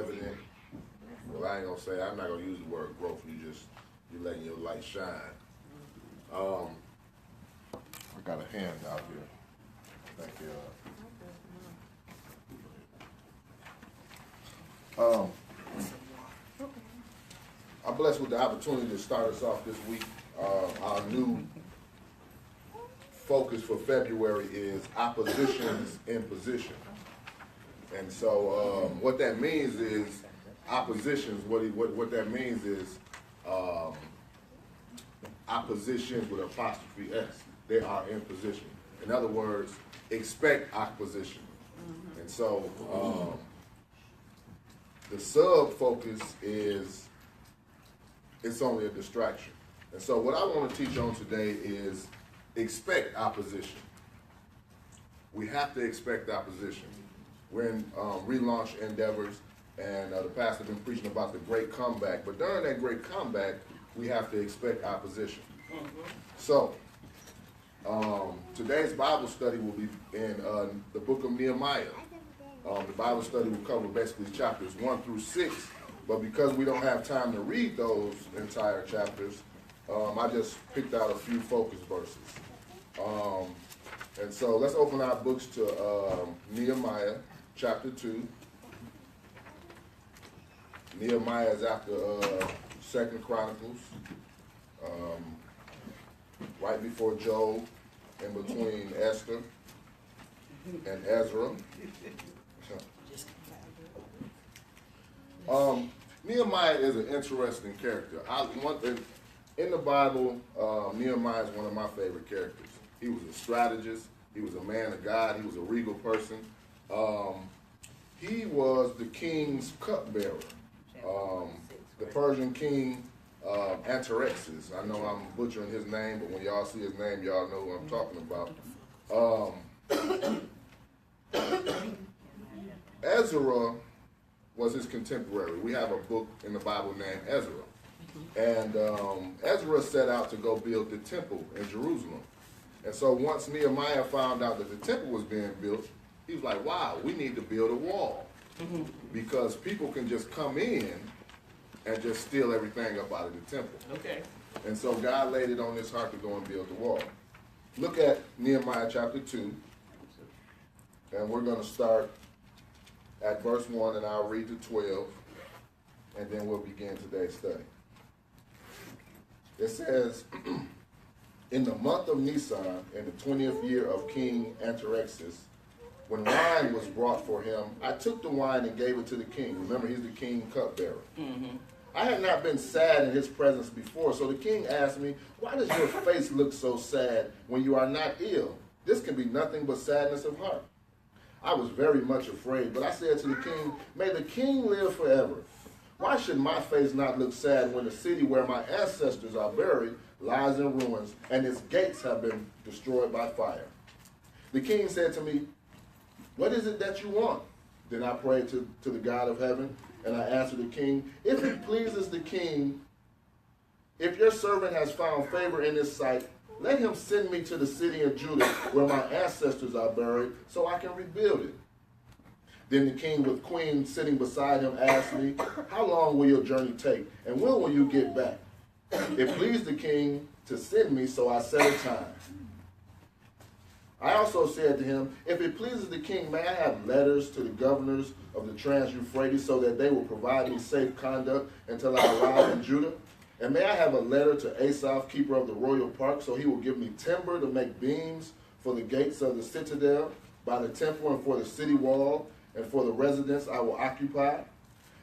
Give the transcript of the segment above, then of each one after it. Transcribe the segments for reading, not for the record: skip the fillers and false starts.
evident. Well, I ain't gonna say, I'm not gonna use the word growth. You're letting your light shine. I got a hand out here. Thank you. I'm blessed with the opportunity to start us off this week. Our new focus for February is oppositions in position. And so what that means is oppositions, what that means is oppositions with apostrophe S. They are in position. In other words, expect opposition. And so the sub-focus is it's only a distraction. And so what I want to teach on today is expect opposition. We have to expect opposition. We're in relaunch endeavors, and the pastor's been preaching about the great comeback. But during that great comeback, we have to expect opposition. So today's Bible study will be in the book of Nehemiah. The Bible study will cover basically chapters 1 through 6. But because we don't have time to read those entire chapters, I just picked out a few focus verses. And so let's open our books to Nehemiah Chapter 2. Nehemiah is after 2nd Chronicles, right before Job, in between Esther and Ezra. Nehemiah is an interesting character. In the Bible, Nehemiah is one of my favorite characters. He was a strategist. He was a man of God. He was a regal person. He was the king's cupbearer. The Persian king Artaxerxes. I know I'm butchering his name, but when y'all see his name, y'all know who I'm talking about. Ezra was his contemporary. We have a book in the Bible named Ezra. And Ezra set out to go build the temple in Jerusalem. And so once Nehemiah found out that the temple was being built, he was like, wow, we need to build a wall. Because people can just come in and just steal everything up out of the temple. Okay. And so God laid it on his heart to go and build the wall. Look at Nehemiah chapter 2. And we're going to start at verse 1, and I'll read to 12, and then we'll begin today's study. It says, in the month of Nisan, in the 20th year of King Artaxerxes, when wine was brought for him, I took the wine and gave it to the king. Remember, he's the king cupbearer. I had not been sad in his presence before, so the king asked me, why does your face look so sad when you are not ill? This can be nothing but sadness of heart. I was very much afraid, but I said to the king, may the king live forever. Why should my face not look sad when the city where my ancestors are buried lies in ruins and its gates have been destroyed by fire? The king said to me, what is it that you want? Then I prayed to the God of heaven, and I answered the king, if it pleases the king, if your servant has found favor in his sight, let him send me to the city of Judah where my ancestors are buried so I can rebuild it. Then the king with queen sitting beside him asked me, how long will your journey take and when will you get back? It pleased the king to send me, so I set a time. I also said to him, if it pleases the king, may I have letters to the governors of the Trans-Euphrates so that they will provide me safe conduct until I arrive in Judah? And may I have a letter to Asaph, keeper of the royal park, so he will give me timber to make beams for the gates of the citadel, by the temple and for the city wall, and for the residence I will occupy?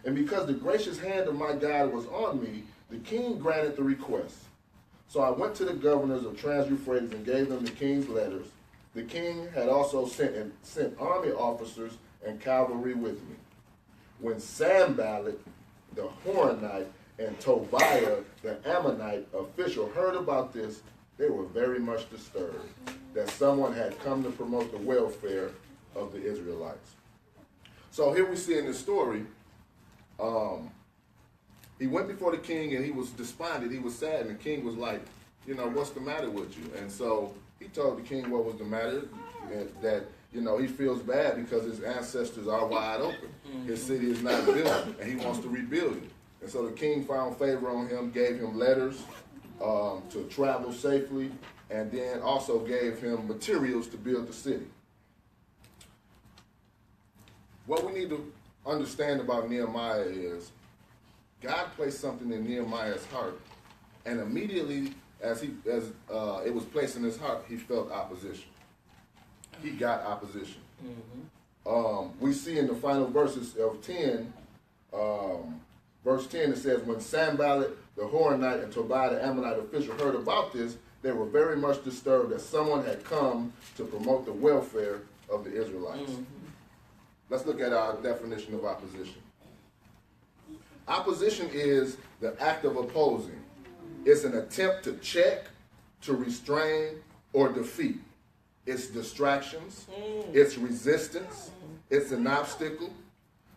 And because the gracious hand of my God was on me, the king granted the request. So I went to the governors of Trans-Euphrates and gave them the king's letters. The king had also sent army officers and cavalry with me. When Sanballat, the Horonite, and Tobiah, the Ammonite official, heard about this, they were very much disturbed that someone had come to promote the welfare of the Israelites. So here we see in this story, he went before the king and he was despondent, he was sad, and the king was like, you know, what's the matter with you? And so he told the king what was the matter, that You know, he feels bad because his ancestors are wide open. His city is not built, and he wants to rebuild it. And so the king found favor on him, gave him letters to travel safely, and then also gave him materials to build the city. What we need to understand about Nehemiah is God placed something in Nehemiah's heart, and immediately as it was placed in his heart, he felt opposition. He got opposition. We see in the final verses of 10, verse 10, it says, when Sanballat the Horonite and Tobiah the Ammonite official heard about this, they were very much disturbed that someone had come to promote the welfare of the Israelites. Let's look at our definition of opposition. Opposition is the act of opposing. It's an attempt to check, to restrain, or defeat. It's distractions. It's resistance. It's an obstacle.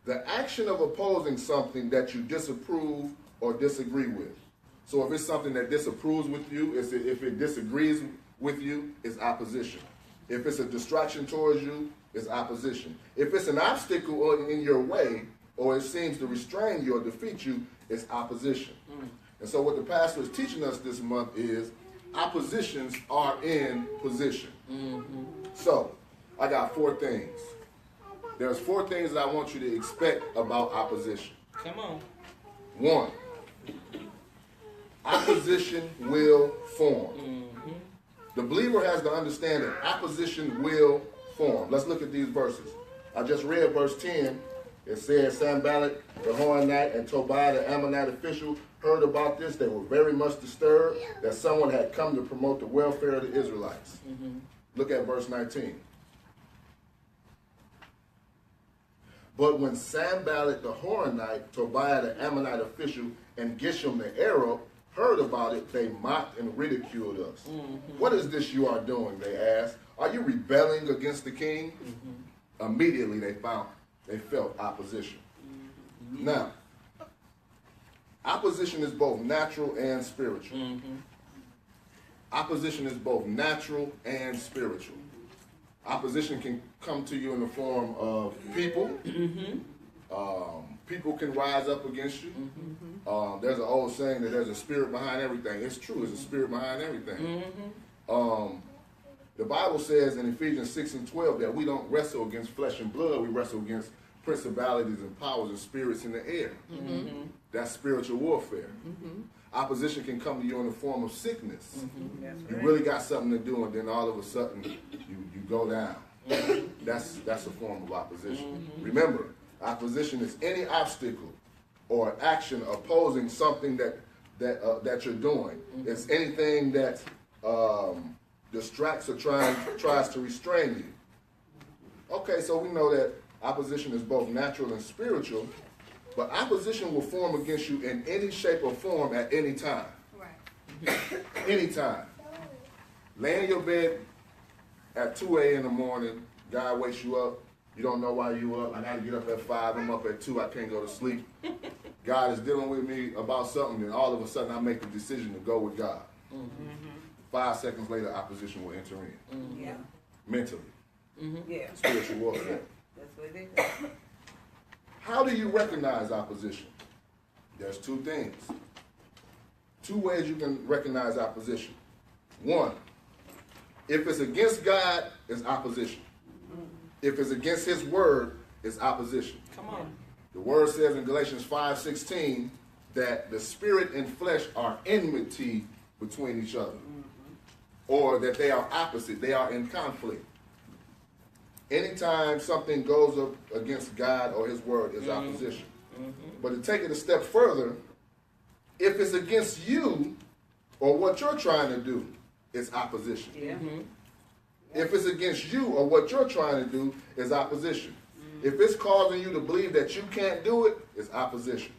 The action of opposing something that you disapprove or disagree with. So if it's something that disapproves with you, if it disagrees with you, it's opposition. If it's a distraction towards you, it's opposition. If it's an obstacle in your way, or it seems to restrain you or defeat you, it's opposition. And so what the pastor is teaching us this month is oppositions are in position. So I got 4 things. There's 4 things that I want you to expect about opposition. Come on. 1, opposition will form. The believer has to understand that opposition will form. Let's look at these verses. I just read verse 10. It says, Sanballat the Horonite and Tobiah the Ammonite official heard about this. They were very much disturbed that someone had come to promote the welfare of the Israelites. Look at verse 19. But when Sanballat the Horonite, Tobiah the Ammonite official, and Geshem the Arab heard about it, they mocked and ridiculed us. What is this you are doing, they asked. Are you rebelling against the king? Immediately they felt opposition. Now, opposition is both natural and spiritual. Opposition is both natural and spiritual. Opposition can come to you in the form of people. People can rise up against you. There's an old saying that there's a spirit behind everything. It's true, there's a spirit behind everything. The Bible says in Ephesians 6 and 12 that we don't wrestle against flesh and blood, we wrestle against principalities and powers and spirits in the air. That's spiritual warfare. Opposition can come to you in the form of sickness. You really got something to do, and then all of a sudden you go down. That's a form of opposition. Remember, opposition is any obstacle or action opposing something that you're doing. It's anything that distracts or tries to restrain you. Okay, so we know that opposition is both natural and spiritual, but opposition will form against you in any shape or form at any time. Right. Anytime. Lay in your bed at 2 a.m. in the morning, God wakes you up, you don't know why you up, I gotta get up at 5, I'm up at 2, I can't go to sleep. God is dealing with me about something, and all of a sudden I make the decision to go with God. 5 seconds later, opposition will enter in. Mentally. Spiritual warfare. That's what it is. How do you recognize opposition? There's 2 things. 2 ways you can recognize opposition. 1, if it's against God, it's opposition. If it's against his word, it's opposition. Come on. The word says in Galatians 5:16 that the spirit and flesh are enmity between each other. Or that they are opposite, they are in conflict. Anytime something goes up against God or his word is opposition. But to take it a step further, if it's against you or what you're trying to do, it's opposition. If it's against you or what you're trying to do, it's opposition. If it's causing you to believe that you can't do it, it's opposition.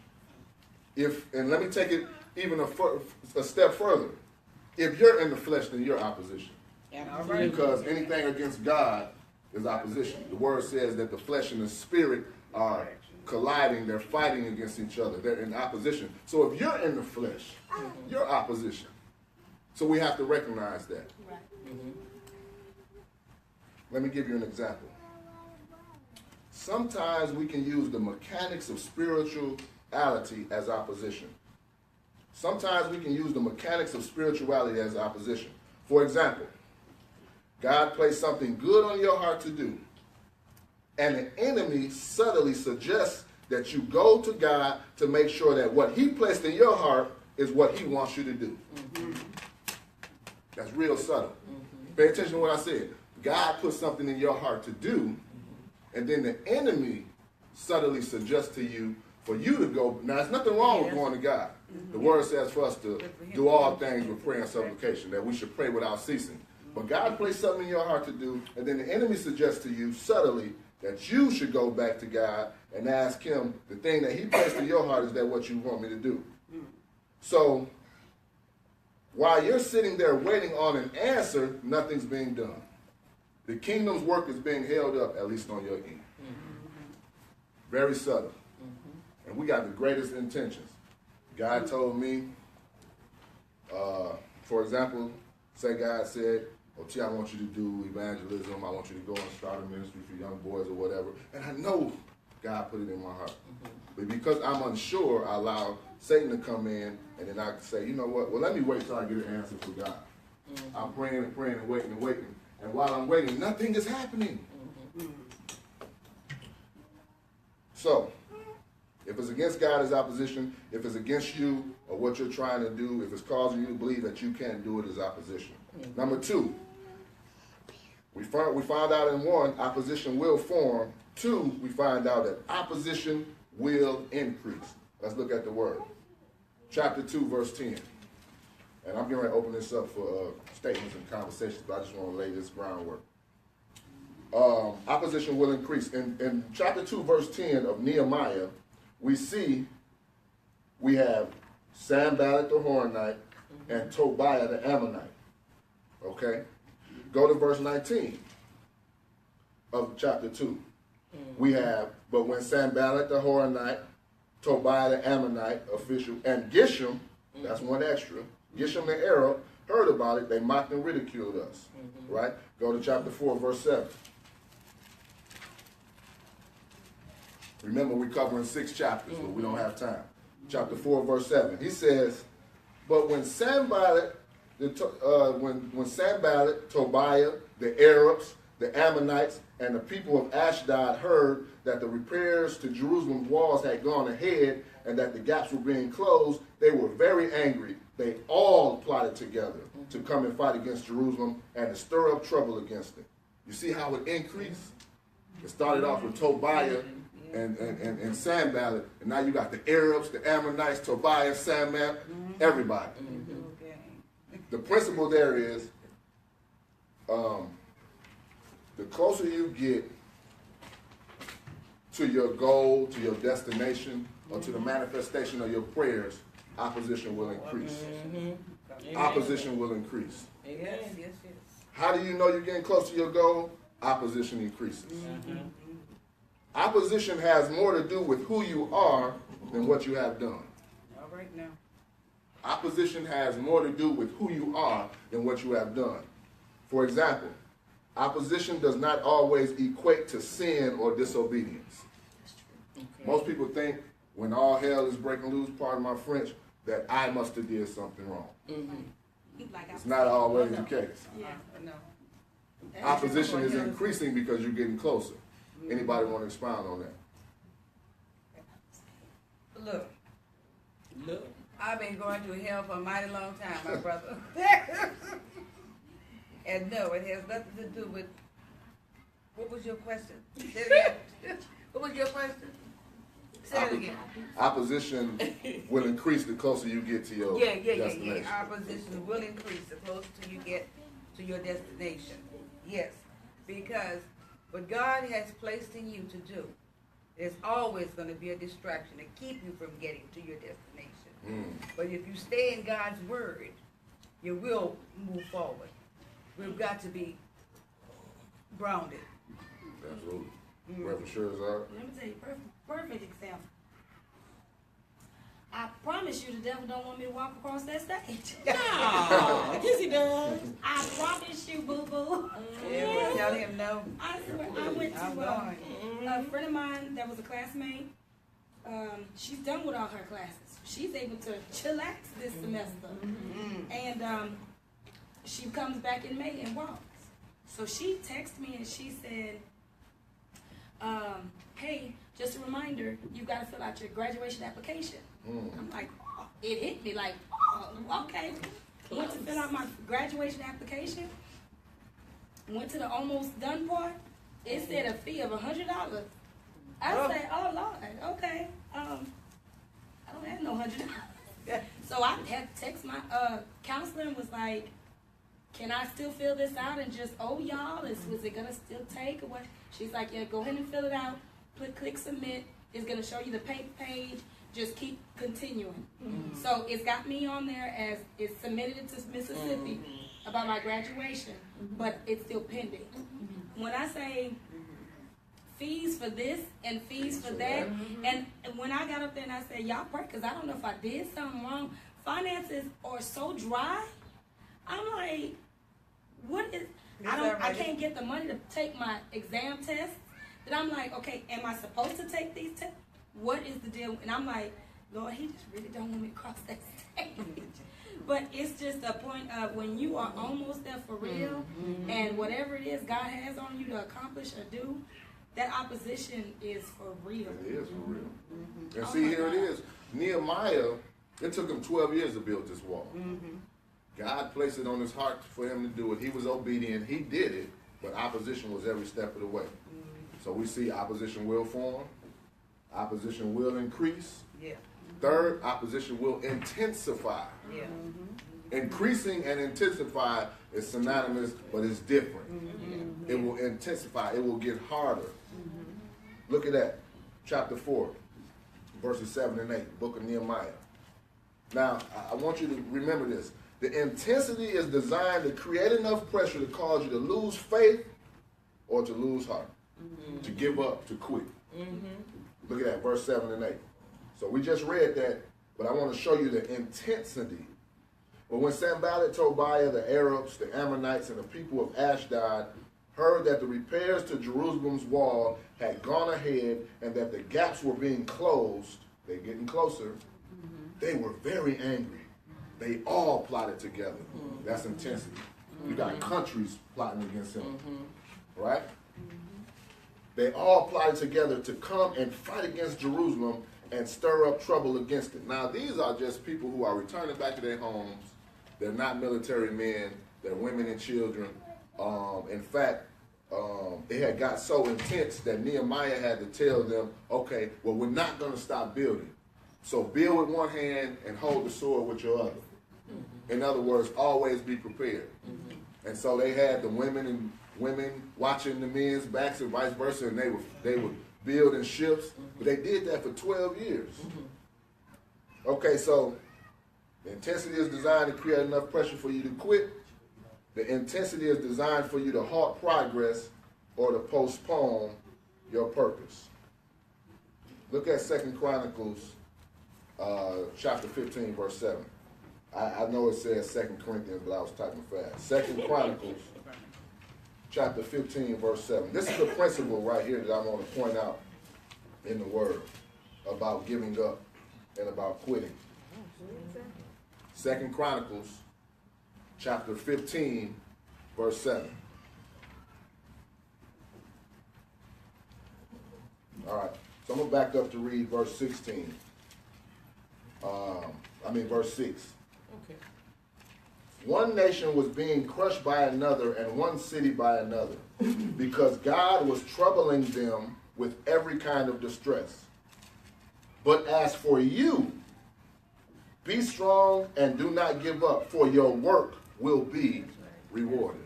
And let me take it even a step further. If you're in the flesh, then you're opposition. Because anything against God is opposition. The word says that the flesh and the spirit are colliding, they're fighting against each other, they're in opposition. So if you're in the flesh, you're opposition. So we have to recognize that. Let me give you an example. sometimes we can use the mechanics of spirituality as opposition. Sometimes we can use the mechanics of spirituality as opposition. For example, God placed something good on your heart to do, and the enemy subtly suggests that you go to God to make sure that what he placed in your heart is what he wants you to do. Mm-hmm. That's real subtle. Mm-hmm. Pay attention to what I said. God put something in your heart to do, and then the enemy subtly suggests to you for you to go. Now, there's nothing wrong with going to God. Mm-hmm. The word says for us to do all things with prayer and supplication, that we should pray without ceasing. But God placed something in your heart to do, and then the enemy suggests to you subtly that you should go back to God and ask him the thing that he placed in your heart, is that what you want me to do? So while you're sitting there waiting on an answer, nothing's being done. The kingdom's work is being held up, at least on your end. Very subtle. And we got the greatest intentions. God told me, for example, say God said, "Oh, T, I want you to do evangelism. I want you to go and start a ministry for young boys or whatever." And I know God put it in my heart. But because I'm unsure, I allow Satan to come in, and then I say, you know what? Well, let me wait till I get an answer from God. I'm praying and praying and waiting and waiting. And while I'm waiting, nothing is happening. So, if it's against God, it's opposition. If it's against you or what you're trying to do, if it's causing you to believe that you can't do it, it's opposition. Number two, we found out in 1, opposition will form. 2, we find out that opposition will increase. Let's look at the word. Chapter 2, verse 10. And I'm getting ready to open this up for statements and conversations, but I just want to lay this groundwork. Opposition will increase. In chapter 2, verse 10 of Nehemiah, we see we have Sanballat the Horonite and Tobiah the Ammonite. Okay? Go to verse 19 of chapter 2. We have, but when Sanballat the Horonite, Tobiah the Ammonite official, and Geshem, that's one extra, Geshem the Arab, heard about it, they mocked and ridiculed us. Right? Go to chapter 4, verse 7. Remember, we're covering 6 chapters, but we don't have time. Chapter 4, verse 7. He says, but when Sanballat, Tobiah, the Arabs, the Ammonites, and the people of Ashdod heard that the repairs to Jerusalem's walls had gone ahead and that the gaps were being closed, they were very angry. They all plotted together to come and fight against Jerusalem and to stir up trouble against it. You see how it increased? It started off with Tobiah and Sanballat, and now you got the Arabs, the Ammonites, Tobiah, Sanballat, everybody. The principle there is, the closer you get to your goal, to your destination, or to the manifestation of your prayers, opposition will increase. Opposition will increase. How do you know you're getting close to your goal? Opposition increases. Opposition has more to do with who you are than what you have done. All right now. Opposition has more to do with who you are than what you have done. For example, opposition does not always equate to sin or disobedience. Okay. Most people think when all hell is breaking loose, pardon my French, that I must have did something wrong. It's not always the case. Yeah, no. Opposition is increasing because you're getting closer. Anybody want to expound on that? Look. I've been going through hell for a mighty long time, my brother. And no, it has nothing to do with. What was your question? What was your question? Say it again. Opposition will increase the closer you get to your destination. Yeah. Opposition will increase the closer you get to your destination. Yes, because what God has placed in you to do, there's always going to be a distraction to keep you from getting to your destination. But if you stay in God's word, you will move forward. We've got to be grounded. Absolutely. Reverend Sherzard. Let me tell you, perfect example. I promise you the devil don't want me to walk across that stage. No, yes he does. I promise you, boo-boo. Yeah, tell him no. I swear, I went to A friend of mine that was a classmate, she's done with all her classes. She's able to chillax this semester. And she comes back in May and walks. So she texted me and she said, hey, just a reminder, you've got to fill out your graduation application. I'm like, oh, it hit me like, oh, okay. Went to fill out my graduation application. Went to the almost done part. It said a fee of $100. I said, oh Lord, okay. I don't have no $100. So I had to text my counselor and was like, can I still fill this out and just owe y'all? Was it gonna still take or what? She's like, yeah, go ahead and fill it out. Click submit. It's gonna show you the page. Just keep continuing. So it's got me on there as it's submitted to Mississippi about my graduation, but it's still pending. When I say fees for this and fees for that, and when I got up there and I said, y'all pray, because I don't know if I did something wrong. Finances are so dry. I'm like, what is, I can't get the money to take my exam tests. Then I'm like, okay, am I supposed to take these tests? What is the deal? And I'm like, Lord, he just really don't want me to cross that stage. But it's just a point of when you are almost there for real, and whatever it is God has on you to accomplish or do, that opposition is for real. It is for real. And see, here it is. Nehemiah, it took him 12 years to build this wall. God placed it on his heart for him to do it. He was obedient. He did it, but opposition was every step of the way. So we see opposition will form. Opposition will increase. Yeah. Third, opposition will intensify. Yeah. Increasing and intensify is synonymous, but it's different. It will intensify. It will get harder. Look at that. Chapter 4, verses 7 and 8, book of Nehemiah. Now, I want you to remember this. The intensity is designed to create enough pressure to cause you to lose faith or to lose heart, to give up, to quit. Look at that, verse 7 and 8. So we just read that, but I want to show you the intensity. But when Sanballat, Tobiah, the Arabs, the Ammonites, and the people of Ashdod heard that the repairs to Jerusalem's wall had gone ahead and that the gaps were being closed, they're getting closer, they were very angry. They all plotted together. That's intensity. You got countries plotting against him, right? They all plotted together to come and fight against Jerusalem and stir up trouble against it. Now, these are just people who are returning back to their homes. They're not military men. They're women and children. In fact, it had got so intense that Nehemiah had to tell them, okay, well, we're not going to stop building. So build with one hand and hold the sword with your other. In other words, always be prepared. And so they had the women watching the men's backs and vice versa, and they would build in shifts. But they did that for 12 years. Okay, so the intensity is designed to create enough pressure for you to quit. The intensity is designed for you to halt progress or to postpone your purpose. Look at 2 Chronicles chapter 15, verse 7. I know it says 2 Corinthians, but I was typing fast. 2 Chronicles chapter 15, verse 7. This is the principle right here that I want to point out in the Word about giving up and about quitting. 2 Chronicles chapter 15, verse 7. All right, so I'm going to back up to read verse 16. Verse 6. Okay. One nation was being crushed by another and one city by another because God was troubling them with every kind of distress. But as for you, be strong and do not give up, for your work will be rewarded.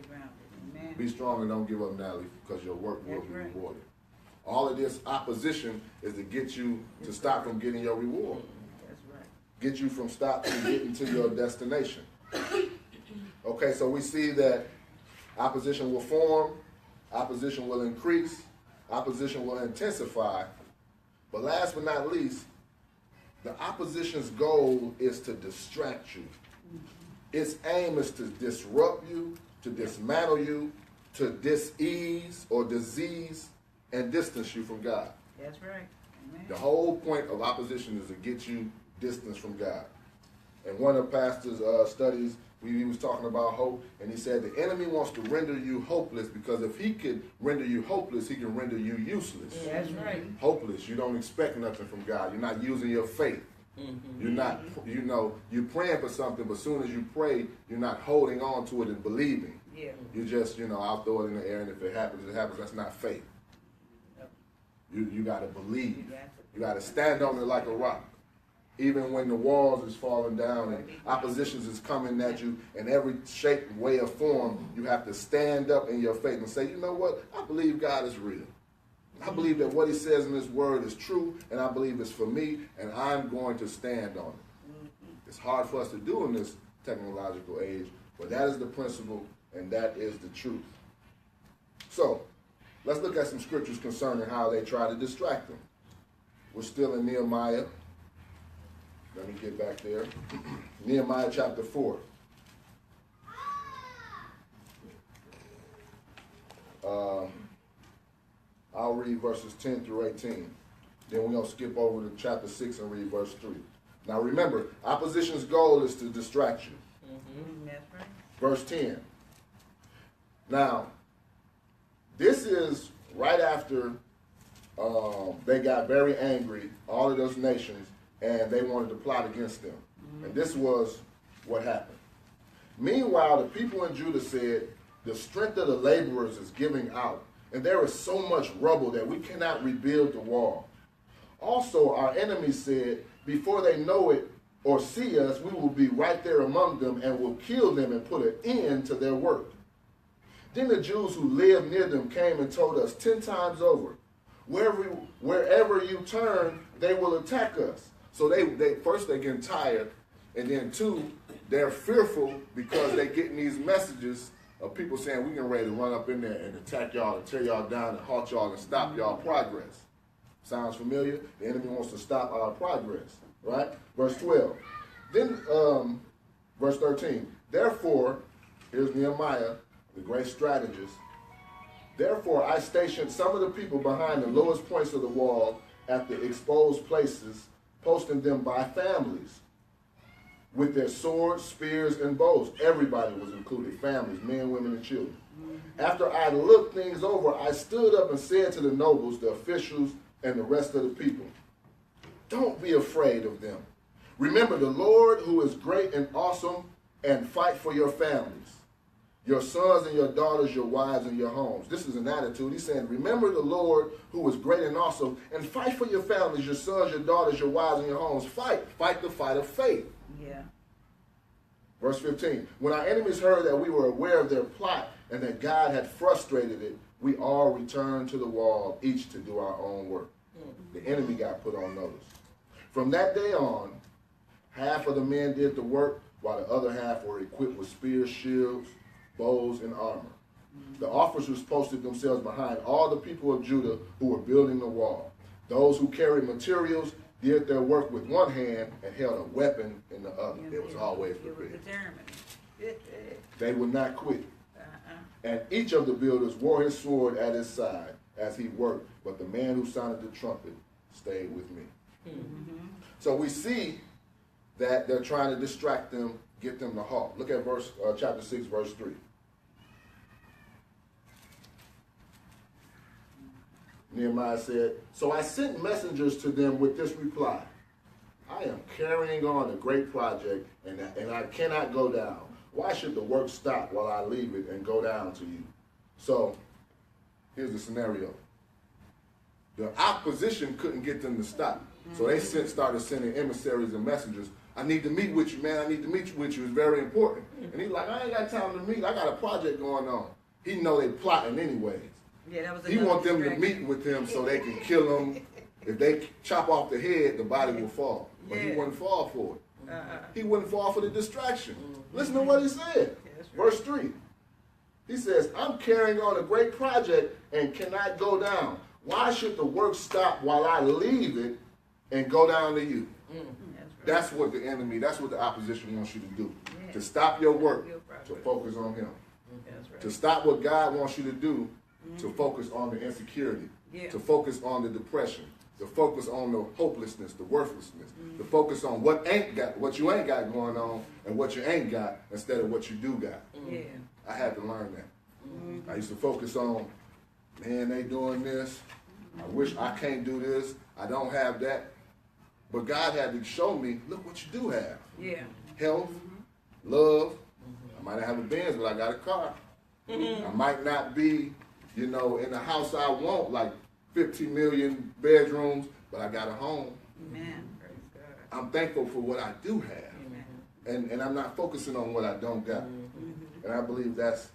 Be strong and don't give up, Natalie, because your work will be rewarded. All of this opposition is to get you to stop from getting your reward. Get you from getting to your destination. Okay, so we see that opposition will form, opposition will increase, opposition will intensify. But last but not least, the opposition's goal is to distract you. Its aim is to disrupt you, to dismantle you, to dis-ease or disease and distance you from God. That's right. Amen. The whole point of opposition is to get you distance from God. And one of the pastor's studies, he was talking about hope, and he said the enemy wants to render you hopeless, because if he could render you hopeless, he can render you useless. That's right. Hopeless. You don't expect nothing from God. You're not using your faith. You're not, you're praying for something, but as soon as you pray, you're not holding on to it and believing. Yeah. You just, I'll throw it in the air, and if it happens, it happens. That's not faith. Yep. You got to believe. You got to. You got to stand on it like a rock. Even when the walls is falling down and oppositions is coming at you in every shape, way, or form, you have to stand up in your faith and say, you know what? I believe God is real. I believe that what he says in his word is true, and I believe it's for me, and I'm going to stand on it. It's hard for us to do in this technological age, but that is the principle, and that is the truth. So, let's look at some scriptures concerning how they try to distract them. We're still in Nehemiah. Let me get back there. Nehemiah chapter 4. I'll read verses 10 through 18. Then we're going to skip over to chapter 6 and read verse 3. Now remember, opposition's goal is to distract you. That's right. Verse 10. Now, this is right after they got very angry, all of those nations, and they wanted to plot against them. And this was what happened. Meanwhile, the people in Judah said, the strength of the laborers is giving out, and there is so much rubble that we cannot rebuild the wall. Also, our enemies said, before they know it or see us, we will be right there among them and will kill them and put an end to their work. Then the Jews who lived near them came and told us 10 times over, wherever you turn, they will attack us. So they first they getting tired, and then two, they're fearful because they're getting these messages of people saying we getting ready to run up in there and attack y'all and tear y'all down and halt y'all and stop y'all progress. Sounds familiar? The enemy wants to stop our progress, right? Verse 12. Then verse 13. Therefore, here's Nehemiah, the great strategist. Therefore, I stationed some of the people behind the lowest points of the wall at the exposed places, posting them by families with their swords, spears, and bows. Everybody was included, families, men, women, and children. After I looked things over, I stood up and said to the nobles, the officials, and the rest of the people, don't be afraid of them. Remember the Lord who is great and awesome, and fight for your families, your sons and your daughters, your wives and your homes. This is an attitude. He's saying, remember the Lord who is great and awesome, and fight for your families, your sons, your daughters, your wives, and your homes. Fight the fight of faith. Yeah. Verse 15, when our enemies heard that we were aware of their plot and that God had frustrated it, we all returned to the wall, each to do our own work. The enemy got put on notice. From that day on, half of the men did the work, while the other half were equipped with spears, shields, bows, and armor. The officers posted themselves behind all the people of Judah who were building the wall. Those who carried materials did their work with one hand and held a weapon in the other. It was always prepared. It was determined. They would not quit. And each of the builders wore his sword at his side as he worked, but the man who sounded the trumpet stayed with me. So we see that they're trying to distract them, get them to halt. Look at chapter 6, verse 3. Nehemiah said, so I sent messengers to them with this reply. I am carrying on a great project, and I cannot go down. Why should the work stop while I leave it and go down to you? So, here's the scenario. The opposition couldn't get them to stop. So they started sending emissaries and messengers. I need to meet with you, man. I need to meet with you. It's very important. And he's like, I ain't got time to meet. I got a project going on. He know they plotting anyways. Yeah, that was He want them to meet with him so they can kill him. If they chop off the head, the body will fall. But he wouldn't fall for it. He wouldn't fall for the distraction. Listen to what he said. Verse 3. He says, I'm carrying on a great project and cannot go down. Why should the work stop while I leave it and go down to you? That's what the enemy, that's what the opposition wants you to do. To stop your work, to focus on him. To stop what God wants you to do, to focus on the insecurity. Yeah. To focus on the depression, to focus on the hopelessness, the worthlessness, to focus on what you ain't got going on, and what you ain't got instead of what you do got. Yeah. I had to learn that. I used to focus on, man, they doing this. I wish I can't do this. I don't have that. But God had to show me, look what you do have. Yeah. Health, love. I might not have a Benz, but I got a car. I might not be, in the house I want, like 50 million bedrooms, but I got a home. Amen. Praise God. I'm thankful for what I do have. And I'm not focusing on what I don't got. And I believe that's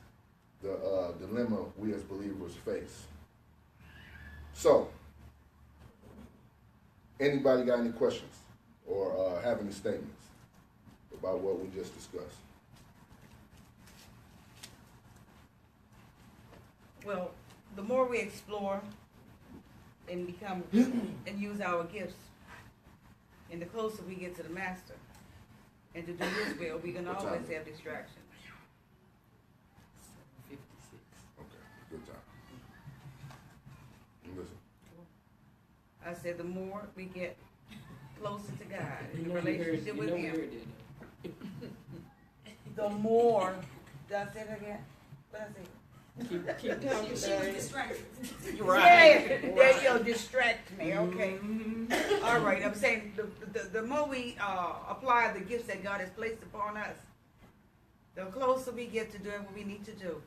the dilemma we as believers face. So, anybody got any questions or have any statements about what we just discussed? Well, the more we explore and become and use our gifts, and the closer we get to the master and to do his will, we're going to always have distractions. 56. Okay, good time. Listen. I said the more we get closer to God in You the know we heard, relationship you with know we him, heard that. the more, did I say that again? What did I say? Keep talking, She was Diane. distracted. Yeah, there you'll distract me, okay. All right, I'm saying the more we apply the gifts that God has placed upon us, the closer we get to doing what we need to do,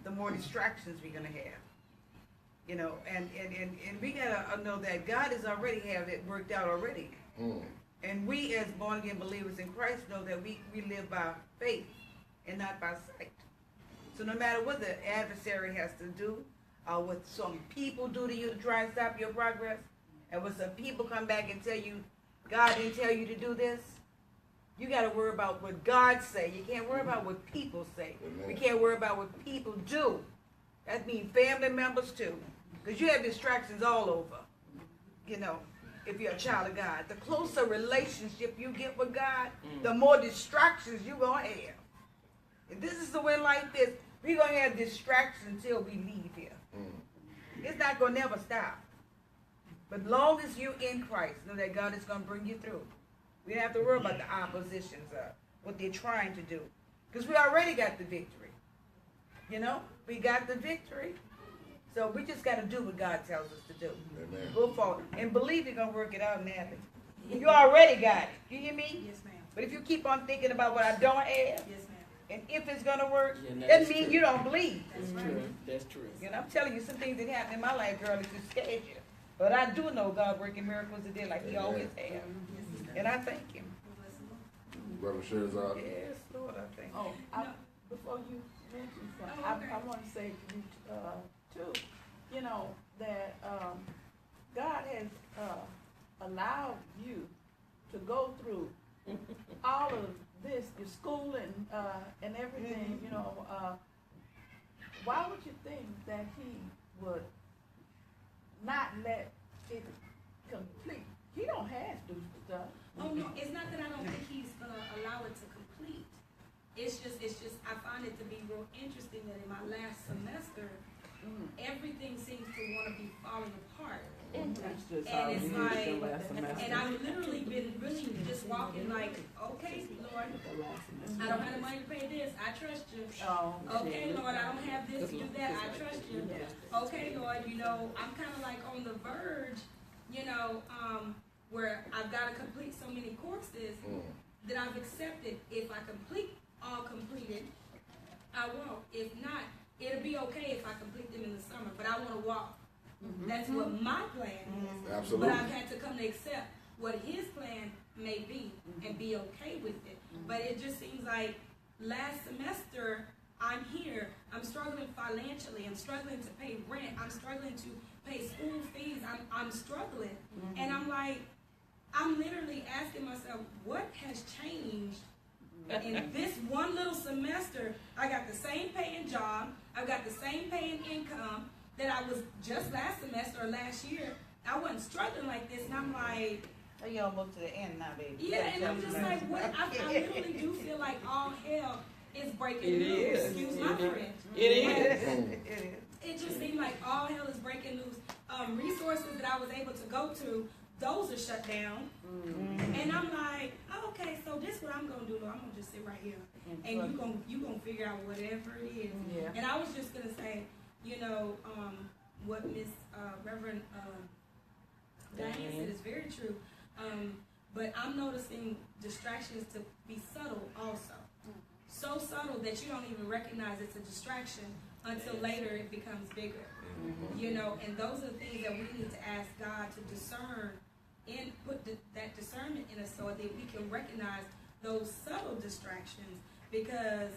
the more distractions we're going to have. And we got to know that God has already have it worked out already. And we as born again believers in Christ know that we live by faith and not by sight. So no matter what the adversary has to do, or what some people do to you to try and stop your progress, and when some people come back and tell you, God didn't tell you to do this, you got to worry about what God say. You can't worry about what people say. Amen. We can't worry about what people do. That means family members too, because you have distractions all over. If you're a child of God, the closer relationship you get with God, the more distractions you're going to have. If this is the way life is, we're going to have distractions until we leave here. It's not going to never stop. But long as you're in Christ, know that God is going to bring you through. We don't have to worry about the oppositions, what they're trying to do. Because we already got the victory. We got the victory. So we just got to do what God tells us to do. Amen. Go forward. And believe you're going to work it out and have it. You already got it. You hear me? Yes, ma'am. But if you keep on thinking about what I don't have, Yes, ma'am. and if it's going to work, Yeah, no, that that's means true. you don't believe. That's That's right. true. That's true. I'm telling you, some things that happened in my life, girl, that just scared you. But I do know God working miracles today like he Amen. always has. And I thank him. Brother Sherzad. Yes, Lord, I thank Oh, him. before you mention something, Oh, okay. I want to say to you, too, that God has allowed you to go through all of this, your school and everything, why would you think that he would not let it complete? He don't have to do stuff. Oh no, it's not that I don't think he's gonna allow it to complete. It's just I find it to be real interesting that in my last semester, everything seems to want to be falling apart. That's just And how it's it is like, the last semester. and I've literally been really just walking like, okay, Lord, The last semester. I don't have the money to pay this. I trust you. Oh, Okay, Lord, I don't have this to do that. I trust you. Okay, Lord, I'm kind of like on the verge, where I've got to complete so many courses that I've accepted. If I all completed, I won't. If not, it'll be okay if I complete them in the summer, but I want to walk. That's what my plan is. Absolutely. But I've had to come to accept what his plan may be and be okay with it. But it just seems like last semester, I'm here, I'm struggling financially, I'm struggling to pay rent, I'm struggling to pay school fees, I'm struggling. And I'm like, I'm literally asking myself, what has changed in this one little semester? I got the same paying job, I've got the same paying income that I was just last semester or last year. I wasn't struggling like this, and I'm like, Oh, you almost to the end now, baby. yeah, and I'm just like, what? I literally do feel like all hell is breaking It loose. is. Excuse my French. It is. It is. It just seemed like all hell is breaking loose, resources that I was able to go to, those are shut down. And I'm like, oh, okay, so this is what I'm gonna do. Lord. I'm gonna just sit right here, and you gonna figure out whatever it is. Yeah. And I was just gonna say, you know, what Miss Reverend Diane said is very true. But I'm noticing distractions to be subtle also. So subtle that you don't even recognize it's a distraction until later it becomes bigger. You know, and those are the things that we need to ask God to discern and put that discernment in us so that we can recognize those subtle distractions. Because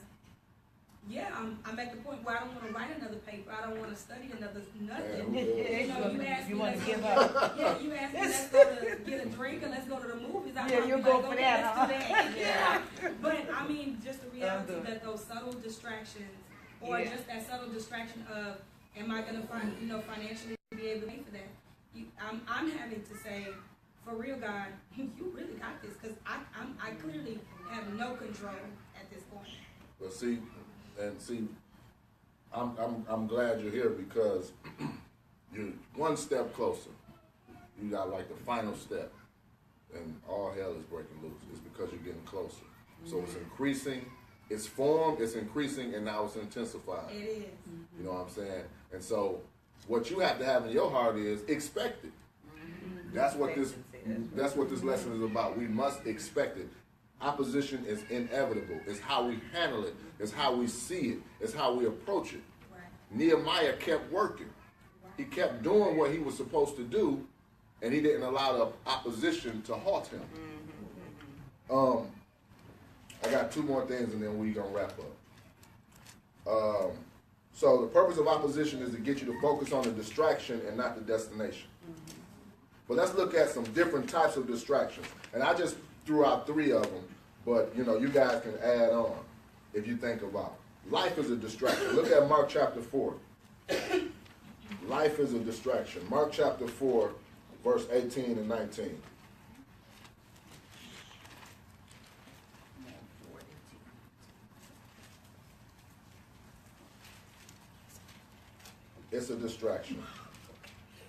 yeah, I'm at the point where I don't want to write another paper. I don't want to study nothing. You know, you ask me, want to let's give go up. Yeah, you ask me, let's go to get a drink and let's go to the movies. I'm Yeah, like, you go for okay, that, let's huh? do that. Yeah. But I mean, just the reality that those subtle distractions, or just that subtle distraction of, am I going to financially be able to pay for that? I'm having to say, for real, God, you really got this, because I clearly have no control at this point. But see, I'm glad you're here because you're one step closer. You got like the final step, and all hell is breaking loose. It's because you're getting closer. So it's increasing. Its form is increasing, and now it's intensifying. It is. You know what I'm saying? And so what you have to have in your heart is expect it. That's what this lesson is about. We must expect it. Opposition is inevitable. It's how we handle it. It's how we see it. It's how we approach it. Right. Nehemiah kept working. He kept doing what he was supposed to do, and he didn't allow the opposition to halt him. I got two more things, and then we're going to wrap up. So the purpose of opposition is to get you to focus on the distraction and not the destination. But let's look at some different types of distractions. And I just threw out 3 of them, but you guys can add on if you think about it. Life is a distraction. Look at Mark chapter 4. Life is a distraction. Mark chapter 4, verse 18 and 19. It's a distraction.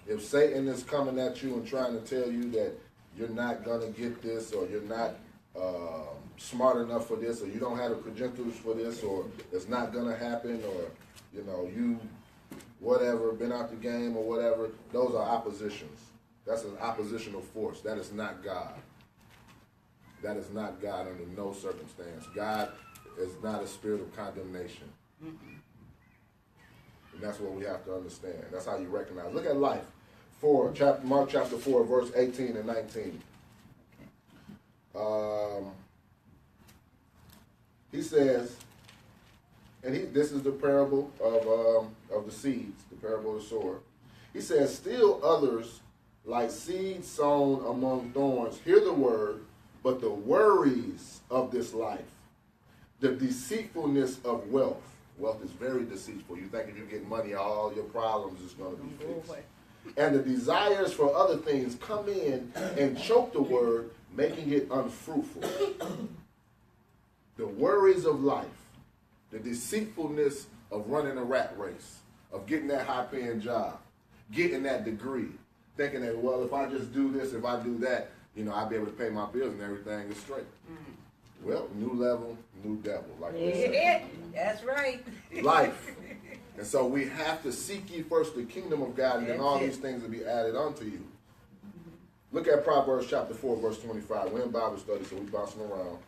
If Satan is coming at you and trying to tell you that you're not going to get this, or you're not smart enough for this, or you don't have the credentials for this, or it's not going to happen, or, you whatever, been out the game or whatever, those are oppositions. That's an oppositional force. That is not God. That is not God under no circumstance. God is not a spirit of condemnation. And that's what we have to understand. That's how you recognize. Look at life. Mark chapter 4, verse 18 and 19. He says, and this is the parable of the seeds, the parable of the sower. He says, still others, like seeds sown among thorns, hear the word, but the worries of this life, the deceitfulness of wealth. Wealth is very deceitful. You think if you get money, all your problems is going to be fixed. And the desires for other things come in and choke the word, making it unfruitful. The worries of life, the deceitfulness of running a rat race, of getting that high-paying job, getting that degree, thinking that, well, if I just do this, if I do that, I'll be able to pay my bills and everything is straight. Well, new level, new devil, like they say. That's right. Life. And so we have to seek ye first the kingdom of God, and then all these things will be added unto you. Look at Proverbs chapter 4, verse 25. We're in Bible study, so we're bouncing around.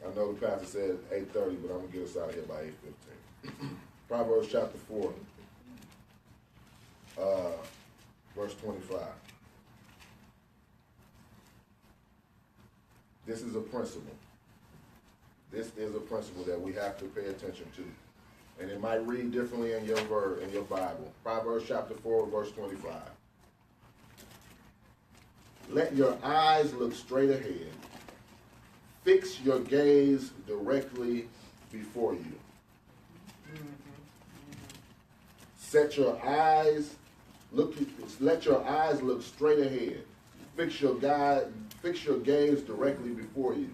I know the pastor said 8:30, but I'm going to get us out of here by 8:15. Proverbs chapter 4, verse 25. This is a principle. This is a principle that we have to pay attention to. And it might read differently in your Bible. Proverbs chapter 4, verse 25. Let your eyes look straight ahead. Fix your gaze directly before you. Let your eyes look straight ahead. Fix your gaze directly before you.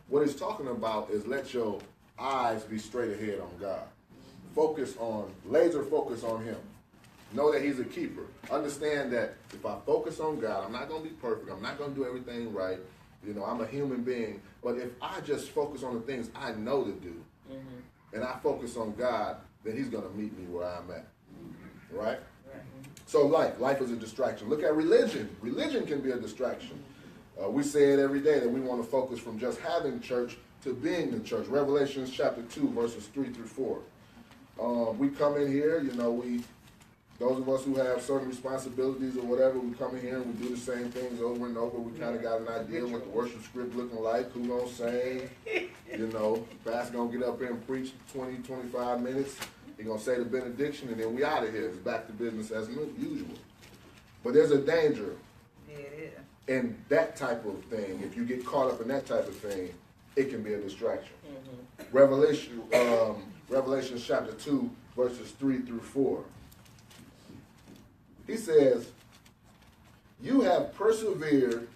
What it's talking about is let your eyes be straight ahead on God. laser focus on him. Know that he's a keeper. Understand that if I focus on God, I'm not going to be perfect. I'm not going to do everything right. You know, I'm a human being. But if I just focus on the things I know to do, and I focus on God, then he's going to meet me where I'm at. Right? So life is a distraction. Look at religion. Religion can be a distraction. We say it every day that we want to focus from just having church to being the church. Revelation chapter 2, verses 3 through 4. We come in here, you know, those of us who have certain responsibilities or whatever, we come in here and we do the same things over and over. We kind of got an idea of what the worship script looking like, who gonna sing, you know, pastor gonna get up here and preach 20, 25 minutes. He gonna say the benediction, and then we out of here. It's back to business as usual. But there's a danger in that type of thing. If you get caught up in that type of thing, it can be a distraction. Revelation chapter 2, verses 3 through 4. He says, you have persevered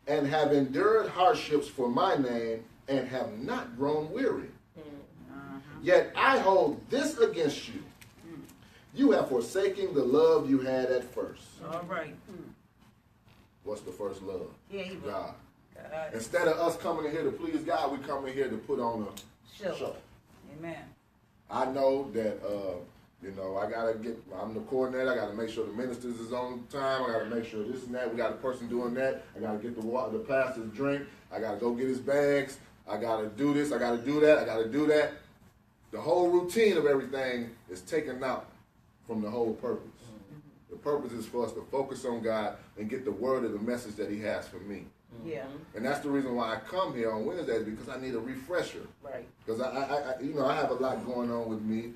and have endured hardships for my name and have not grown weary. Yet I hold this against you. You have forsaken the love you had at first. All right. What's the first love? Yeah, God. Instead of us coming in here to please God, we come in here to put on a show. Amen. I know that, you know, I'm the coordinator. I got to make sure the ministers is on time. I got to make sure this and that. We got a person doing that. I got to get the pastor's drink. I got to go get his bags. I got to do this. I got to do that. I got to do that. The whole routine of everything is taken out from the whole purpose. The purpose is for us to focus on God and get the word of the message that he has for me. Yeah. And that's the reason why I come here on Wednesdays, because I need a refresher. Right. Because I have a lot going on with me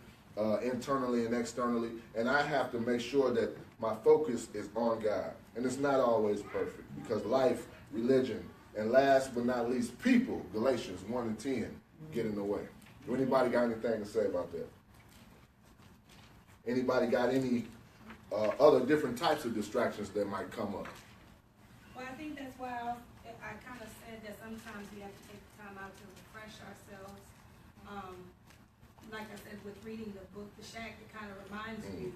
internally and externally, and I have to make sure that my focus is on God. And it's not always perfect, because life, religion, and last but not least, people, Galatians 1 and 10, get in the way. Do anybody got anything to say about that? Anybody got any other different types of distractions that might come up? Well, I think that's why I kind of said that sometimes we have to take the time out to refresh ourselves. Like I said, with reading the book, The Shack, it kind of reminds you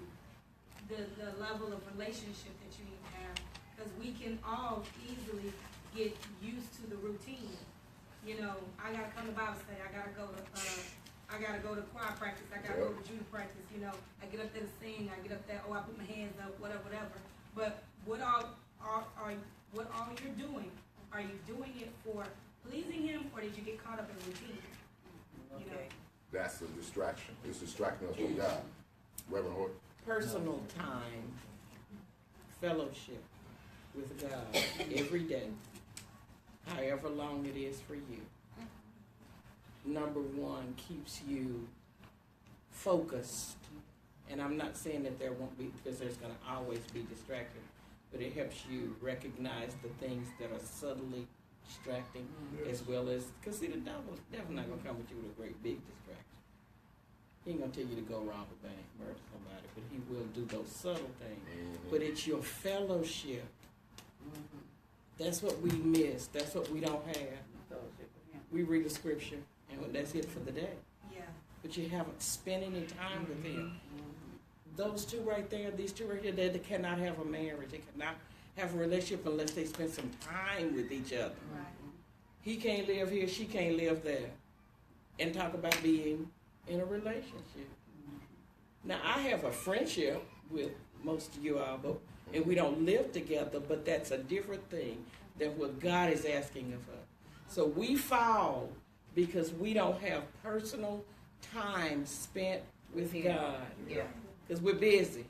the level of relationship that you need to have. Because we can all easily get used to the routine. You know, I gotta come to Bible study, I gotta go to choir practice, I gotta go to Judah practice, you know, I get up there to sing, I get up there, I put my hands up, whatever. But what all you're doing, are you doing it for pleasing him, or did you get caught up in routine? You know? That's a distraction. It's distracting us from God. Reverend Horton. Personal time, fellowship with God every day, however long it is for you. Number one, keeps you focused. And I'm not saying that there won't be, because there's going to always be distractions, but it helps you recognize the things that are subtly distracting, as well as, because see, the devil's not going to come with you with a great big distraction. He ain't going to tell you to go rob a bank, murder somebody, but he will do those subtle things. But it's your fellowship. That's what we miss. That's what we don't have. We read the scripture, and that's it for the day. Yeah. But you haven't spent any time with him. Those two right there, these two right here, they cannot have a marriage. They cannot have a relationship unless they spend some time with each other. Right. He can't live here, she can't live there. And talk about being in a relationship. Now, I have a friendship with most of you all, and we don't live together, but that's a different thing than what God is asking of us. So we fall because we don't have personal time spent with God. Yeah. Because we're busy.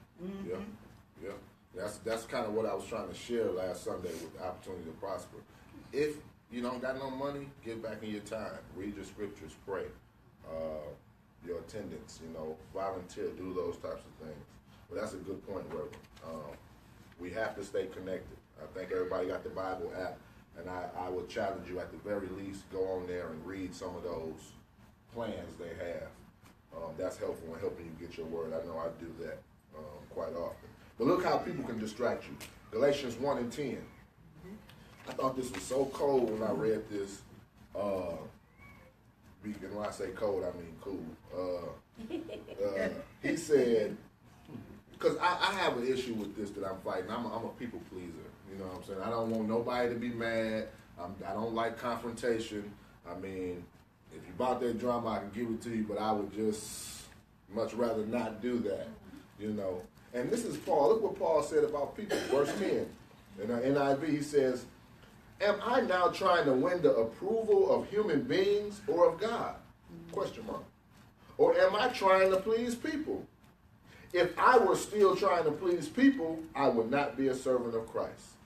Yeah. That's kind of what I was trying to share last Sunday with the opportunity to prosper. If you don't got no money, give back in your time. Read your scriptures, pray. Your attendance, volunteer, do those types of things. But that's a good point, Reverend. We have to stay connected. I think everybody got the Bible app, and I would challenge you at the very least, go on there and read some of those plans they have. That's helpful in helping you get your word. I know I do that quite often. But look how people can distract you. Galatians 1 and 10. I thought this was so cold when I read this. beat, and when I say cold, I mean cool. He said, because I have an issue with this that I'm fighting. I'm a people pleaser. You know what I'm saying? I don't want nobody to be mad. I don't like confrontation. I mean, if you bought that drama, I can give it to you, but I would just much rather not do that. You know? And this is Paul. Look what Paul said about people. Verse 10. In the NIV, he says, am I now trying to win the approval of human beings or of God? Question mark. Or am I trying to please people? If I were still trying to please people, I would not be a servant of Christ.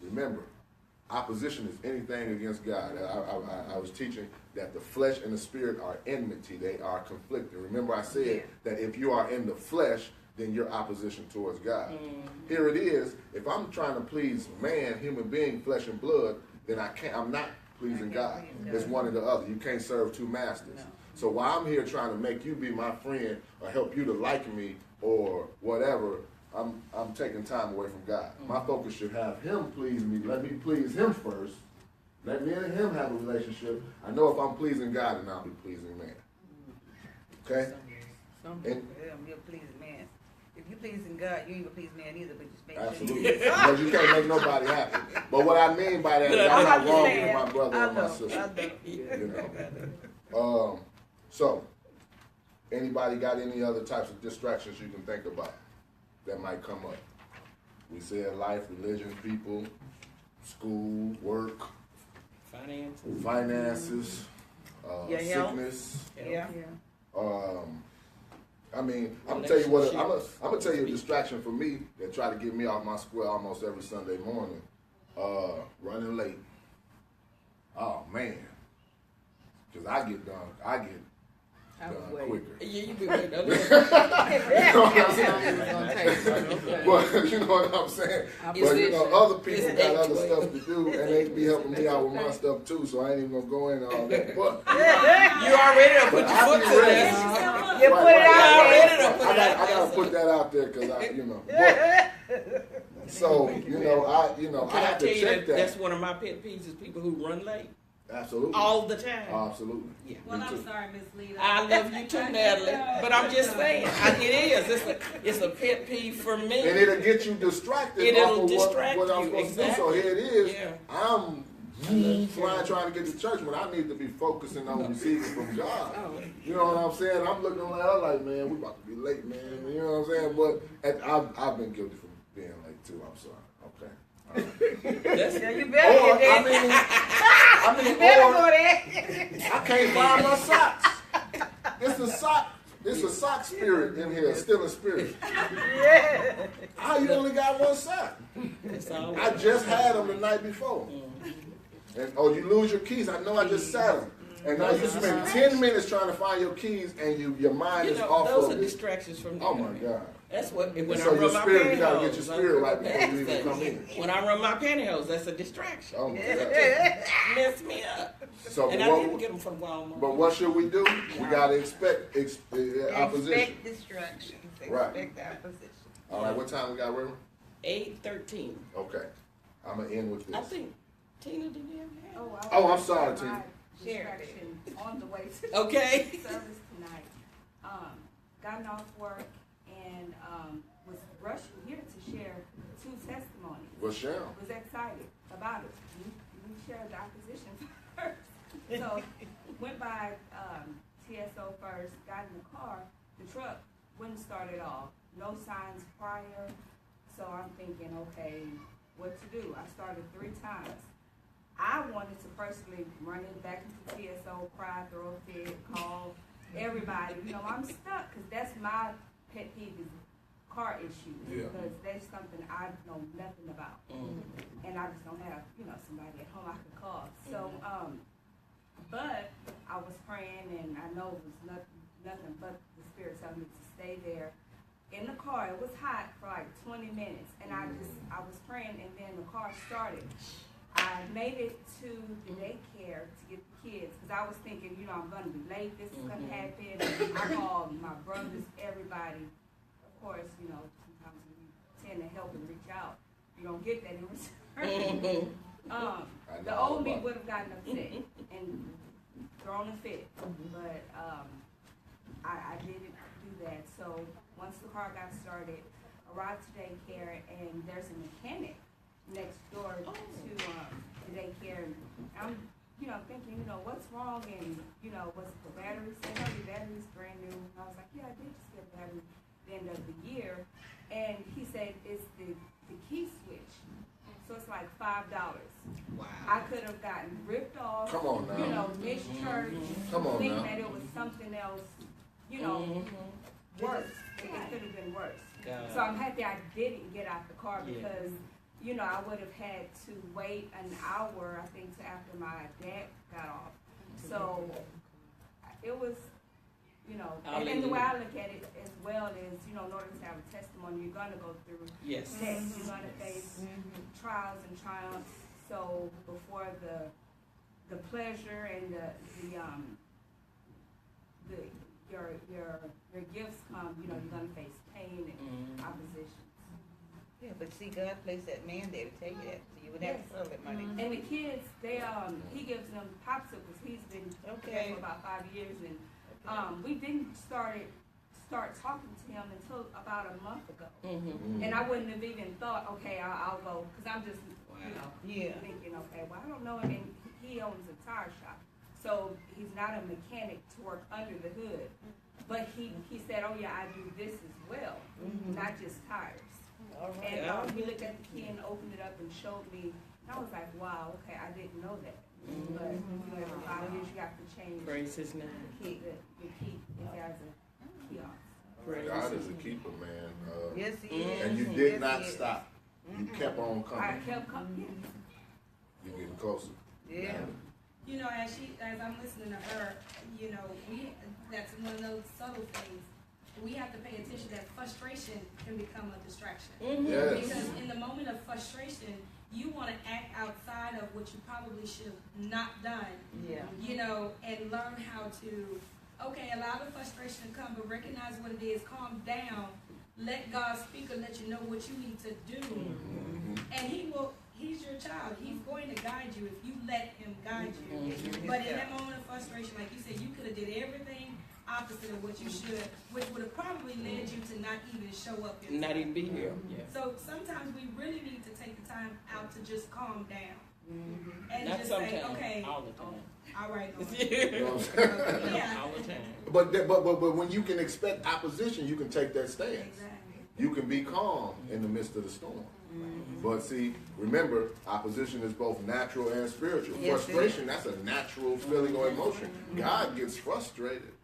Remember, opposition is anything against God. I was teaching that the flesh and the spirit are enmity. They are conflicting. Remember I said that if you are in the flesh, then you're opposition towards God. Here it is. If I'm trying to please man, human being, flesh and blood, then I'm not pleasing God. It's one or the other. You can't serve two masters. No. So while I'm here trying to make you be my friend or help you to like me or whatever, I'm taking time away from God. My focus should have him please me. Let me please him first. Let me and him have a relationship. I know if I'm pleasing God, then I'll be pleasing man. Okay? You're pleasing man. If you're pleasing God, you ain't gonna please man either, but just make absolutely. sure. Because you can't make nobody happy. But what I mean by that is I'm not wrong with my brother or my sister. You know. So, anybody got any other types of distractions you can think about that might come up? We said life, religion, people, school, work, finances, sickness. Yeah. I mean, I'm gonna tell you what. I'm gonna tell you a distraction for me that try to get me off my square almost every Sunday morning. Running late. Oh man, because I get done quicker. Yeah, you be waiting. You know what I'm saying? But you know what I'm saying? But you know, other people got other stuff to do, and they be helping me out with my stuff too. So I ain't even gonna go into all that. But you already done put your foot to this. You put it out there. I gotta put that out there because you know. But, so I have to check that. That's one of my pet peeves is people who run late. Absolutely. All the time. Absolutely. Yeah. Well, I'm sorry, Miss Lee. I love you too, Natalie. But I'm just saying, it is. It's a pet peeve for me. And it'll get you distracted. It'll distract what I'm you. supposed to do. So here it is. Yeah. I'm trying to get to church when I need to be focusing on receiving from God. You know what I'm saying? I'm looking like man, we about to be late, man. You know what I'm saying? But I've been guilty for being late too. I'm sorry. Okay. Yeah, you better or, get there. I mean, you better or go there. I can't find my socks. It's a sock spirit in here, still a spirit. Yeah. How you only got one sock? I just had them the night before. And you lose your keys. I know I just sat them. And now you spend 10 minutes trying to find your keys, and your mind is off those of are distractions from the Oh my God. That's what when so I run my pantyhose. You gotta get your spirit right before you even come in. When I run my pantyhose, that's a distraction. Oh my God. Mess me up. So, and I didn't get them from Walmart. But what should we do? We gotta expect opposition. Expect distractions. Right. Expect opposition. All right. What time we got, River? 8:13. Okay. I'm gonna end with this. I think Tina didn't have that. Oh, I'm sorry, Tina. Distraction on the way to Okay. service tonight. Gotten off work and was rushing here to share 2 testimonies. Well, Sharon. Was excited about it. We shared the opposition first. So went by TSO first, got in the car. The truck wouldn't start at all. No signs prior. So I'm thinking, okay, what to do? I started 3 times. I wanted to personally run it back into TSO, cry, throw a fit, call everybody. You know, I'm stuck because that's my pet peeve is car issues. Yeah. Because that's something I know nothing about. And I just don't have, somebody at home I could call. So, but I was praying and I know it was nothing but the Spirit telling me to stay there. In the car, it was hot for like 20 minutes. And I was praying and then the car started. I made it to the daycare to get the kids because I was thinking, I'm going to be late. This is going to happen. I called my brothers, everybody. Of course, sometimes when you tend to help and reach out, you don't get that in return. The old me would have gotten upset. And thrown a fit, but I didn't do that. So once the car got started, arrived to daycare, and there's a mechanic next door to the daycare. And I'm, thinking, what's wrong, and was it the battery? Said, no, your battery's brand new. And I was like, yeah, I did just get a battery at the end of the year. And he said it's the key switch. So it's like $5. Wow. I could have gotten ripped off. Come on now. Mischarged. Come on thinking now. that it was something else, worse. It could have been worse. So I'm happy I didn't get out the car because, I would have had to wait an hour, I think, till after my dad got off. So it was, and the way I look at it as well is, in order to have a testimony, you're going to go through tests, you're going to face trials and triumphs. So before the pleasure and your gifts come, you're going to face pain and opposition. Yeah, but see, God placed that mandate to tell you that, so you would have to sell that money. And the kids, he gives them popsicles. He's been there for about 5 years, and we didn't start talking to him until about a month ago. And I wouldn't have even thought, okay, I'll go, because I'm just, thinking, okay, well, I don't know. And he owns a tire shop, so he's not a mechanic to work under the hood. But he said, oh yeah, I do this as well, not just tires. And we looked at the key and opened it up and showed me. And I was like, wow, okay, I didn't know that. But every 5 years you have to change. Praise His name. The key. It has a kiosk. God is a keeper, man. Yes, He is. And you did not stop. You kept on coming. I kept coming. You're getting closer. Yeah. As I'm listening to her, that's one of those subtle things. We have to pay attention that frustration can become a distraction. Yes. Because in the moment of frustration, you want to act outside of what you probably should have not done. Yeah. And learn how to, allow the frustration to come, but recognize what it is, calm down, let God speak and let you know what you need to do. And He's your child. He's going to guide you if you let Him guide you. But in that moment of frustration, like you said, you could have did everything opposite of what you should, which would have probably led you to not even show up. Not even be here. So sometimes we really need to take the time out to just calm down. And Not just sometimes, say, okay, all the time. All right, Lord. You know what I'm saying? Yeah. All the time. But when you can expect opposition, you can take that stance. Exactly. You can be calm in the midst of the storm. But see, remember, opposition is both natural and spiritual. Yes, Frustration, that's a natural feeling or emotion. God gets frustrated.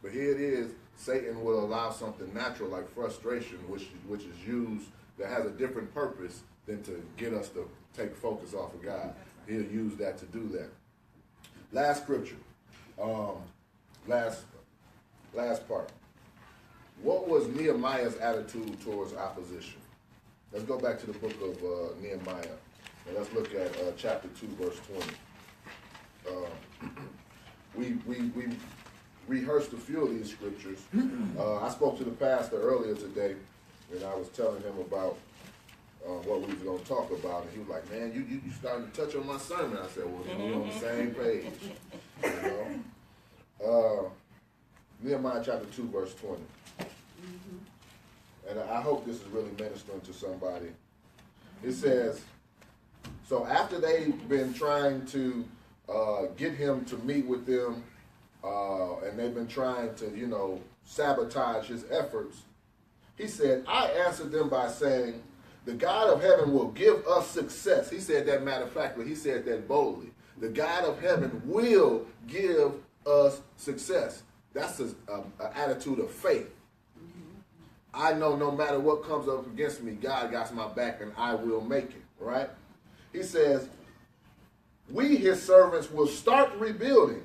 But here it is, Satan will allow something natural like frustration, which is used, that has a different purpose than to get us to take focus off of God. He'll use that to do that. Last scripture. Last part. What was Nehemiah's attitude towards opposition? Let's go back to the book of Nehemiah, and let's look at chapter 2, verse 20. We rehearsed a few of these scriptures. I spoke to the pastor earlier today, and I was telling him about what we was going to talk about, and he was like, man, you starting to touch on my sermon. I said, well, we're on the same page. Nehemiah chapter 2, verse 20. And I hope this is really ministering to somebody. It says, so after they've been trying to get him to meet with them, and they've been trying to, sabotage his efforts, he said, I answered them by saying, the God of heaven will give us success. He said that matter of factly. He said that boldly. The God of heaven will give us success. That's an attitude of faith. I know no matter what comes up against me, God got my back and I will make it, right? He says, we, his servants, will start rebuilding,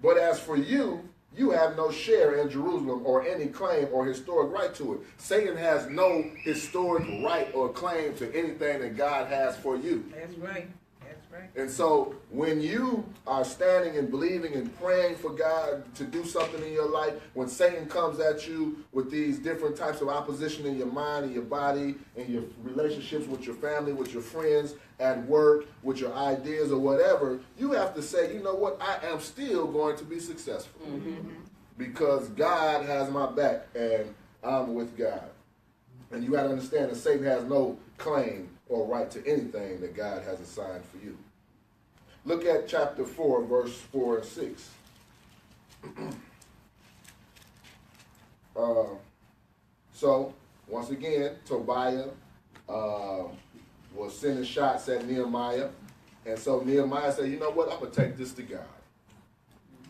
but as for you, you have no share in Jerusalem or any claim or historic right to it. Satan has no historic right or claim to anything that God has for you. That's right. That's right. And so when you are standing and believing and praying for God to do something in your life, when Satan comes at you with these different types of opposition in your mind, in your body, in your relationships with your family, with your friends, at work, with your ideas or whatever, you have to say, you know what, I am still going to be successful. Because God has my back and I'm with God. And you got to understand that Satan has no claim or right to anything that God has assigned for you. Look at chapter 4, verse 4 and 6. So, once again, Tobiah was sending shots at Nehemiah. And so Nehemiah said, you know what, I'm going to take this to God.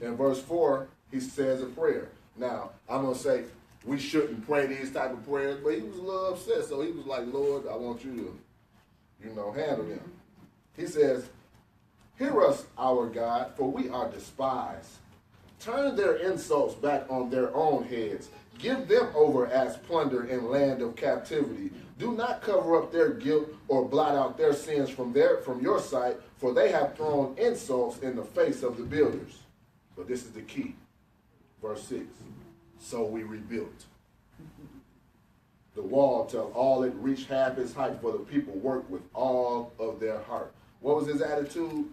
In verse 4, he says a prayer. Now, I'm going to say, we shouldn't pray these type of prayers, but he was a little upset. So he was like, Lord, I want you to, handle them. He says, hear us, our God, for we are despised. Turn their insults back on their own heads. Give them over as plunder in land of captivity. Do not cover up their guilt or blot out their sins from your sight, for they have thrown insults in the face of the builders. But this is the key. Verse 6. So we rebuilt the wall till all it reached half its height, for the people worked with all of their heart. What was his attitude?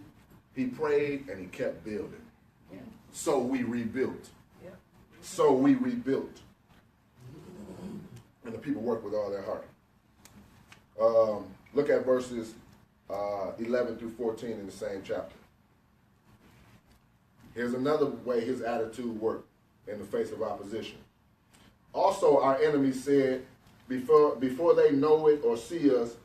He prayed and he kept building. Yeah. So we rebuilt. Yeah. So we rebuilt. And the people worked with all their heart. Look at verses 11 through 14 in the same chapter. Here's another way his attitude worked in the face of opposition. Also, our enemies said, before they know it or see us,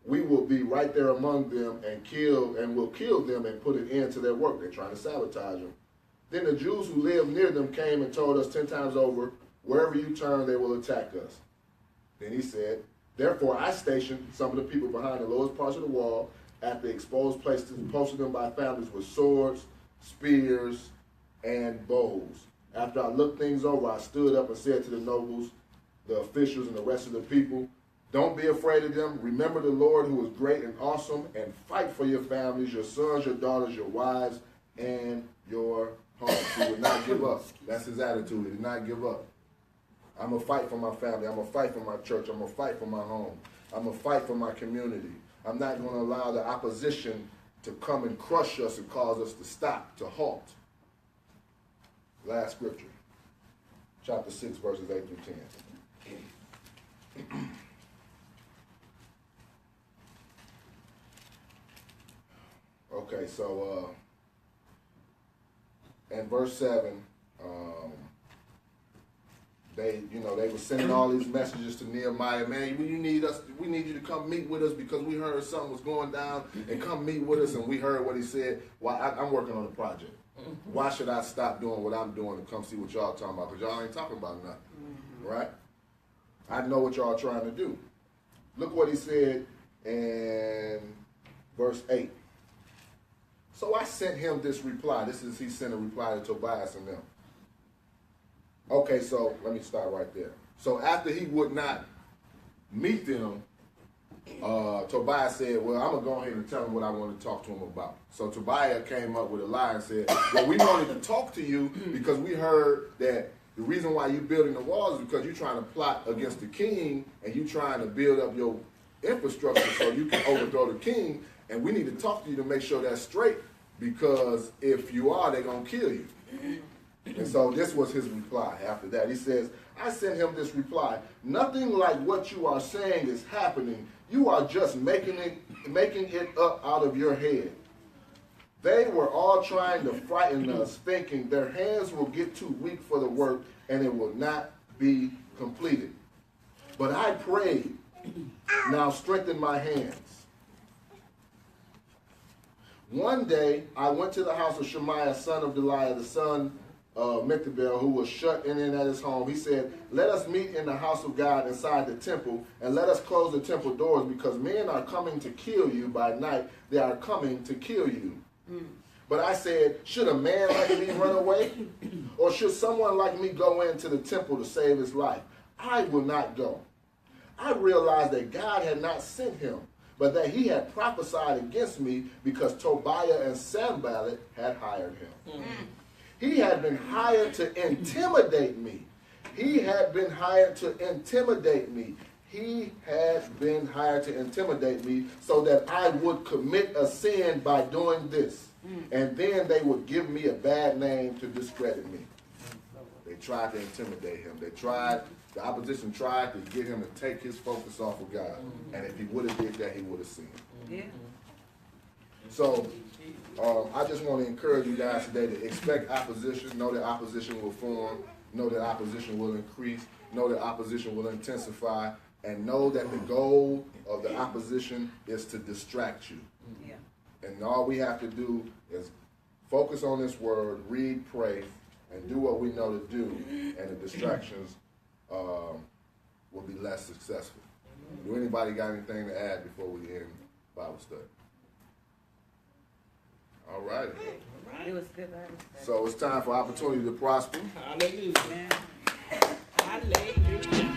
we will be right there among them and will kill them and put an end to their work. They're trying to sabotage them. Then the Jews who lived near them came and told us 10 times over, wherever you turn, they will attack us. Then he said, therefore I stationed some of the people behind the lowest parts of the wall at the exposed places and posted them by families with swords, spears, and bows. After I looked things over, I stood up and said to the nobles, the officials, and the rest of the people, don't be afraid of them. Remember the Lord who is great and awesome, and fight for your families, your sons, your daughters, your wives, and your homes. He would not give up. That's his attitude. He did not give up. I'm going to fight for my family. I'm going to fight for my church. I'm going to fight for my home. I'm going to fight for my community. I'm not going to allow the opposition to come and crush us and cause us to stop, to halt. Last scripture, chapter 6, verses 8 through 10. Okay, so in verse 7, they were sending all these messages to Nehemiah. Man, we need you to come meet with us because we heard something was going down, and come meet with us. And we heard what he said. Well, I'm working on the project. Why should I stop doing what I'm doing and come see what y'all talking about? Because y'all ain't talking about nothing, right? I know what y'all trying to do. Look what he said in verse 8. So I sent him this reply. He sent a reply to Tobias and them. Okay, so let me start right there. So after he would not meet them, Tobiah said, well, I'm going to go ahead and tell him what I want to talk to him about. So Tobiah came up with a lie and said, well, we wanted to talk to you because we heard that the reason why you're building the walls is because you're trying to plot against the king and you're trying to build up your infrastructure so you can overthrow the king. And we need to talk to you to make sure that's straight, because if you are, they're going to kill you. And so this was his reply after that. He says, I sent him this reply. Nothing like what you are saying is happening. You are just making it up out of your head. They were all trying to frighten us, thinking their hands will get too weak for the work and it will not be completed. But I prayed, now strengthen my hands. One day I went to the house of Shemaiah, son of Deliah, the son of Mictabel, who was shut in at his home. He said, let us meet in the house of God inside the temple, and let us close the temple doors, because men are coming to kill you by night. They are coming to kill you. But I said, should a man like me run away? Or should someone like me go into the temple to save his life? I will not go. I realized that God had not sent him, but that he had prophesied against me because Tobiah and Sanballat had hired him. He had been hired to intimidate me. He had been hired to intimidate me. He had been hired to intimidate me so that I would commit a sin by doing this. And then they would give me a bad name to discredit me. They tried to intimidate him. The opposition tried to get him to take his focus off of God. And if he would have did that, he would have sinned. Yeah. So I just want to encourage you guys today to expect opposition. Know that opposition will form. Know that opposition will increase. Know that opposition will intensify. And know that the goal of the opposition is to distract you. Yeah. And all we have to do is focus on this word, read, pray, and do what we know to do. And the distractions will be less successful. Do anybody got anything to add before we end Bible study? All right. It was good. Bible study. So it's time for opportunity to prosper. Hallelujah. Amen. Hallelujah.